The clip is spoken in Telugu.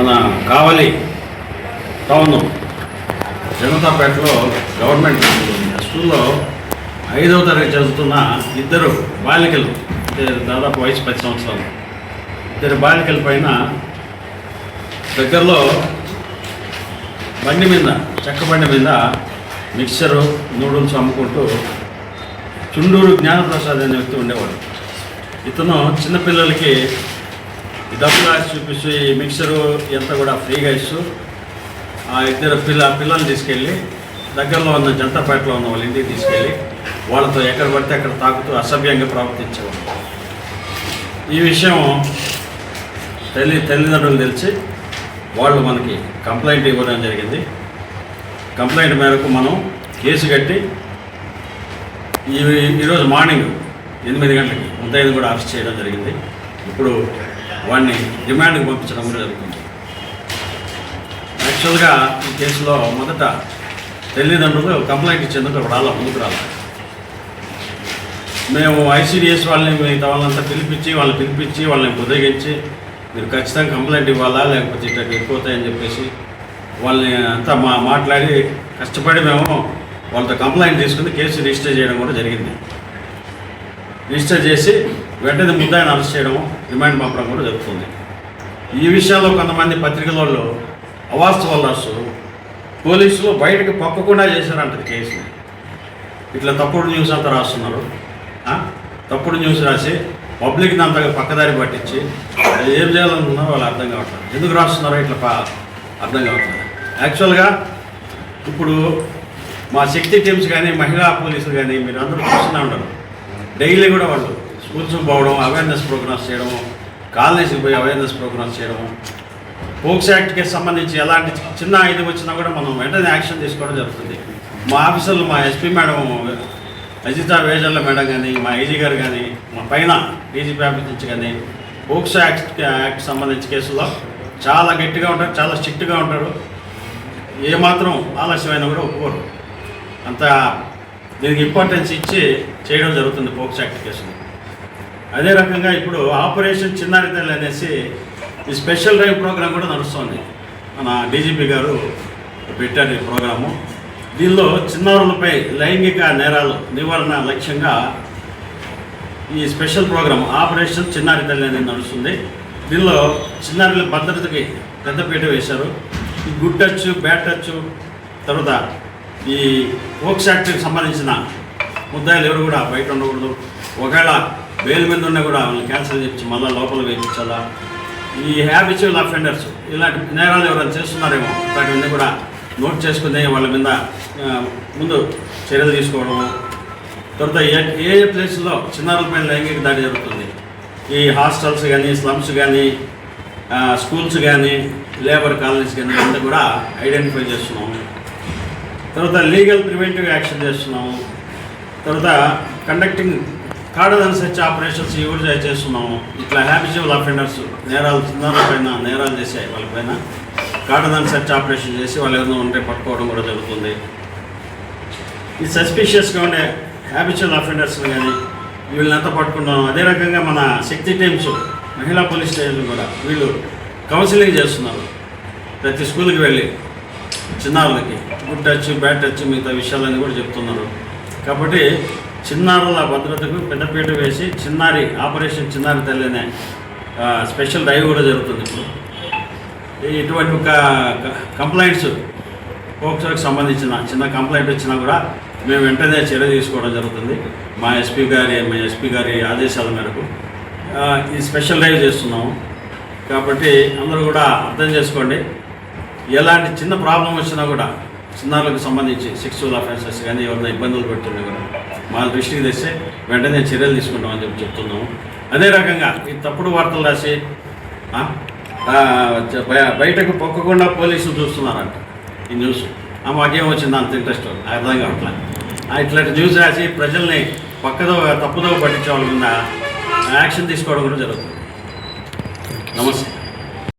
మన కావలి టౌన్ జనతాపేటలో గవర్నమెంట్ స్కూల్లో 5వ తరగతి చదువుతున్న ఇద్దరు బాలికలు, దాదాపు వయసు 10 సంవత్సరాలు, ఇద్దరు బాలికల పైన దగ్గరలో బండి మీద, చెక్క బండి మీద మిక్చరు, నూడిల్స్ అమ్ముకుంటూ చుండూరు జ్ఞానప్రసాద్ అనే వ్యక్తి ఉండేవాడు. ఇతను చిన్నపిల్లలకి డబ్బులు రాసి చూపిస్తూ ఈ మిక్సరు ఎంత కూడా ఫ్రీగా ఇస్తూ ఆ ఇద్దరు పిల్లల్ని తీసుకెళ్ళి దగ్గరలో ఉన్న జనతాపేటలో ఉన్న వాళ్ళ ఇంటికి తీసుకెళ్ళి వాళ్ళతో ఎక్కడ పడితే అక్కడ తాకుతూ అసభ్యంగా ప్రవర్తించేవాడు. ఈ విషయం తల్లిదండ్రులు తెలిసి వాళ్ళు మనకి కంప్లైంట్ ఇవ్వడం జరిగింది. కంప్లైంట్ మేరకు మనం కేసు కట్టి ఈరోజు మార్నింగ్ 8 గంటలకి ముద్దాయిని కూడా అరెస్ట్ చేయడం జరిగింది. ఇప్పుడు వాడిని రిమాండ్కి పంపించడం కూడా జరుగుతుంది. యాక్చువల్గా ఈ కేసులో మొదట తల్లిదండ్రులు కంప్లైంట్ ఇచ్చేందుకు ముందుకు రావాలి. మేము ఐసీడీఎస్ వాళ్ళని మిగతా వాళ్ళంతా పిలిపించి వాళ్ళని బుద్ధగించి మీరు ఖచ్చితంగా కంప్లైంట్ ఇవ్వాలా, లేకపోతే ఇట్లా వెళ్ళిపోతాయని చెప్పేసి వాళ్ళని అంతా మాట్లాడి కష్టపడి మేము వాళ్ళతో కంప్లైంట్ తీసుకుని కేసు రిజిస్టర్ చేయడం కూడా జరిగింది. రిజిస్టర్ చేసి వెంటనే ముద్దాయిని అరెస్ట్ చేయడం, రిమాండ్ పంపడం కూడా జరుగుతుంది. ఈ విషయంలో కొంతమంది పత్రికల వాళ్ళు అవాస్తవాలు రాస్తూ పోలీసులు బయటకు పంపకుండా చేశారంటది కేసుని. ఇట్లా తప్పుడు న్యూస్ అంతా రాస్తున్నారు. తప్పుడు న్యూస్ రాసి పబ్లిక్ని అంతగా పక్కదారి పట్టించి ఏం చేయాలనుకున్నారో వాళ్ళు అర్థం కావట్లేదు. ఎందుకు రాస్తున్నారో ఇట్లా అర్థం కావట్లేదు. యాక్చువల్గా ఇప్పుడు మా శక్తి టీమ్స్ కానీ, మహిళా పోలీసులు కానీ మీరు అందరూ చూస్తూనే ఉంటారు. డైలీ కూడా వాళ్ళు స్కూల్స్ పోవడం, అవేర్నెస్ ప్రోగ్రామ్స్ చేయడము, కాలనీస్కి పోయి అవేర్నెస్ ప్రోగ్రామ్స్ చేయడము, పోక్స్ యాక్ట్కి సంబంధించి ఎలాంటి చిన్న ఇది వచ్చినా కూడా మనం వెంటనే యాక్షన్ తీసుకోవడం జరుగుతుంది. మా ఆఫీసర్లు, మా ఎస్పీ మేడం అజితా వేజర్ల మేడం కానీ, మా ఐజీ గారు కానీ, మా పైన డీజీపీ ఆఫీస్ నుంచి కానీ పోక్స్ యాక్ట్ సంబంధించి కేసుల్లో చాలా గట్టిగా ఉంటారు, చాలా స్ట్రిక్ట్గా ఉంటారు. ఏమాత్రం ఆలస్యమైనా కూడా ఒప్పుకోరు. అంత దీనికి ఇంపార్టెన్స్ ఇచ్చి చేయడం జరుగుతుంది పోక్స్ యాక్ట్ కేసులు. అదే రకంగా ఇప్పుడు ఆపరేషన్ చిన్నారి తల్లి అనేసి ఈ స్పెషల్ డ్రైవ్ ప్రోగ్రాం కూడా నడుస్తుంది. మన డీజీపీ గారు పెట్టారు ఈ ప్రోగ్రాము. దీనిలో చిన్నారులపై లైంగిక నేరాలు నివారణ లక్ష్యంగా ఈ స్పెషల్ ప్రోగ్రాం ఆపరేషన్ చిన్నారి తల్లి అనేది నడుస్తుంది. దీనిలో చిన్నారుల భద్రతకి పెద్దపీట వేశారు. ఈ గుడ్ టచ్, బ్యాడ్ టచ్, తర్వాత ఈ పోక్స్ యాక్ట్కి సంబంధించిన ముద్దాయిలు ఎవరు కూడా బయట ఉండకూడదు. ఒకవేళ బెయిల్ మీద ఉన్నా కూడా వాళ్ళని క్యాన్సిల్ చేయించి మళ్ళీ లోపల వేయించాలా. ఈ హ్యాబిచువల్ అఫెండర్స్ ఇలాంటి నేరాలు ఎవరైనా చేస్తున్నారేమో వాటిని కూడా నోట్ చేసుకుని వాళ్ళ మీద ముందు చర్యలు తీసుకోవడం. తర్వాత ఏ ప్లేస్లో చిన్నారులపైన లైంగిక దాడి జరుగుతుంది, ఈ హాస్టల్స్ కానీ, స్లమ్స్ కానీ, స్కూల్స్ కానీ, లేబర్ కాలనీస్ కానీ అంతా కూడా ఐడెంటిఫై చేస్తున్నాము. తర్వాత లీగల్ ప్రివెంటివ్ యాక్షన్ చేస్తున్నాము. తర్వాత conducting cordon search operations use చేస్తున్నాము. ఇట్లా హ్యాబిచువల్ అఫెండర్స్ చిన్నారులపైన నేరాలు చేసే వాళ్ళపైన కార్డన్ సెర్చ్ ఆపరేషన్ చేసి వాళ్ళు ఏదైనా ఉంటే పట్టుకోవడం కూడా జరుగుతుంది. ఈ సస్పిషియస్గా ఉండే హ్యాబిచువల్ అఫెండర్స్ కానీ వీళ్ళని అంతా పట్టుకుంటాం. అదే రకంగా మన శక్తి టీమ్స్, మహిళా పోలీస్ స్టేషన్లు కూడా వీళ్ళు కౌన్సిలింగ్ చేస్తున్నారు. ప్రతి స్కూల్కి వెళ్ళి చిన్నారులకి గుడ్ టచ్, బ్యాడ్ టచ్, మిగతా విషయాలన్నీ కూడా చెప్తున్నారు. కాబట్టి చిన్నారుల భద్రతకు పెద్దపీట వేసి ఆపరేషన్ చిన్నారి తల్లి అనే స్పెషల్ డ్రైవ్ కూడా జరుగుతుంది. ఇప్పుడు ఇటువంటి ఒక కంప్లైంట్స్ పోక్సోకి సంబంధించిన చిన్న కంప్లైంట్ వచ్చినా కూడా మేము వెంటనే చర్య తీసుకోవడం జరుగుతుంది. మా ఎస్పీ గారి ఆదేశాల మేరకు ఈ స్పెషల్ డ్రైవ్ చేస్తున్నాము. కాబట్టి అందరూ కూడా అర్థం చేసుకోండి. ఎలాంటి చిన్న ప్రాబ్లం వచ్చినా కూడా చిన్నారులకు సంబంధించి సెక్సువల్ అఫెన్సెస్ కానీ ఎవరైనా ఇబ్బందులు పెడుతున్నా కూడా మా దృష్టికి తెస్తే వెంటనే చర్యలు తీసుకుంటామని చెప్తున్నాము. అదే రకంగా ఈ తప్పుడు వార్తలు రాసి బయటకు పొక్కకుండా పోలీసులు చూస్తున్నారంట ఈ న్యూస్. మాకేం వచ్చింది అంత ఇంట్రెస్ట్ అర్థం కావట్లేదు. ఇట్లాంటి న్యూస్ రాసి ప్రజల్ని తప్పుదో పట్టించే వాళ్ళ మీద యాక్షన్ తీసుకోవడం కూడా జరుగుతుంది. నమస్తే.